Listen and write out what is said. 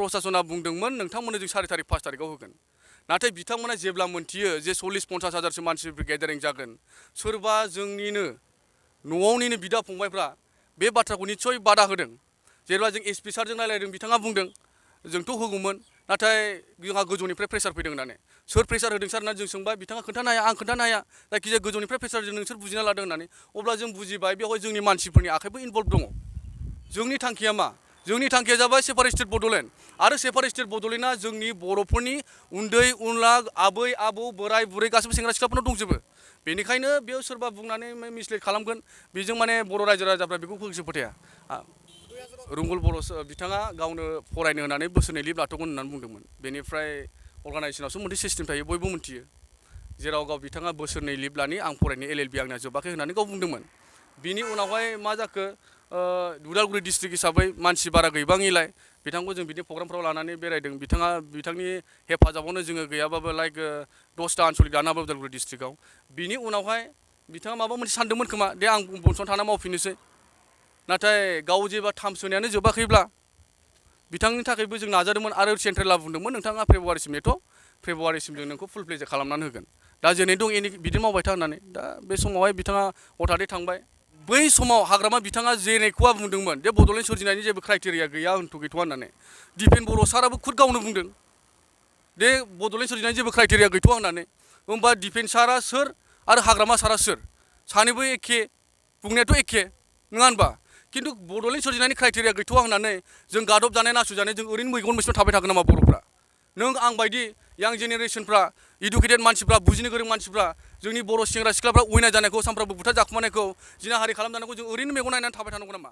प्रशासना बुंदोंमोन नोंथांमोननो जों 4 तारिख 5 तारिखआव होगोन नाथाय बिथांमोना जेब्ला मोनथियो जे 40-50 हाजारसो मानसिफोर गेदारिं जागोन सोरबा जोंनिनो न'आवनिनो बिदा फंबायफ्रा बे बाथ्राखौ निस्सय बादा होदों जेब्ला जों एसपि सारजों रायलायदों बिथाङा बुंदों जोंथ' होगौमोन नाथाय जोंहा गोजौनिफ्राय प्रेसार फैदों होननानै सोर प्रेसार होदों सार होननानै जों सोंबाय बिथाङा खोन्थानो हाया आं खोन्थानो हाया जायखिजाया गोजौनिफ्राय प्रेसारजों नोंसोर बुजिना लादों होननानै अब्ला जों बुजिबाय बेवहाय जोंनि मानसिफोरनि आखाइबो इनभल्भ दङ जोंनि थांखिया मा जोंनि थांखिया जाबाय सेपारेट स्टेट बड'लेण्ड आरो सेपारेट स्टेट बड'लेण्डआ जोंनि बर'फोरनि उन्दै उनला आबै आबौ बोराय बुरै गासैबो सेंग्रा सिख्लाफोरनाव दंजोबो बेनिखायनो बेयाव सोरबा बुंनानै मिसलिड खालामगोन बेजों माने बर' रायजो राजाफ्रा बेखौ गोसो फोथाया रुंगुल बर' बिथाङा गावनो फरायनो होनानै बोसोरनै लिभ लाथ'गोन होननानै बुंदोंमोन बेनिफ्राय अर्गानाइजेसनावसो मोनसे सिस्टेम थायो बयबो मिथियो जेराव गाव बिथाङा बोसोरनै लिभ लानि आं फरायनो LLB आंना जोबाखै होननानै गाव बुंदोंमोन बिनि उनावहाय मा जाखो उदालगुरि डिस्ट्रिक्ट हिसाबै मानसि बारा गैबाङैलाय बिथांखौ जों बिदि प्रग्रामफ्राव लानानै बेरायदों बिथांनि हेफाजाबावनो जोङो गैयाबाबो लाइक 10टा आनसलिक दानो हाबाय उदालगुरि डिस्ट्रिक्टआव बिनि उनावहाय बिथाङा माबा मोनसे सानदोंमोन खोमा दे आं बनस'ना थाना मावफिननोसै नाथाय गाव जेबा थाम सोनायानो जोबाखैब्ला बिथांनि थाखायबो जों नाजादोंमोन आरो सेन्ट्रेला बुंदोंमोन नोंथाङा फेब्रुवारिसिम नेथ' फेब्रुवारिसिम जों नोंखौ फुल प्लेजे खालामनानै होगोन दा जेनै दं एनै बिदि मावबाय था होननानै दा बे समावहाय बिथाङा हथादै थांबाय बै समाव हाग्रामा बिथाङा जेनेखौआ बुंदोंमोन जे बड'लेण्ड सोरजिनायनि जेबो क्राइटेरिया गैया गैथ'वा होननानै दिपेन बर' साराबो खुद गावनो बुंदों दे बड'लेण्ड सोरजिनायनि जेबो क्राइटेरिया गैथ'वा होननानै होमबा दिपेन सारा सोर आरो हाग्रामा सारा सोर सानैबो एखे बुंनायाथ' एखे नङा होनबा खिन्थु बड'लेण्ड सोरजिनायनि क्राइटेरिया गैथ'वा होननानै जों गादब जानाय नासयजानाय जों ओरैनो मैगं मैसं थाबाय थागोन नामा बर'फ्रा नों आं बायदि यां जेनेरेसनफ्रा इडुकेटेड मानसिफ्रा बुजिनो गोरों मानसिफ्रा जोंनि बर' सेंग्रा सिख्लाफ्रा अयनाय जानायखौ सानफ्रामबो बुथार जाखुमानायखौ जिनाहारि खालामजानायखौ जों ओरैनो मेगन नायनानै थाबाय थानांगौ नामा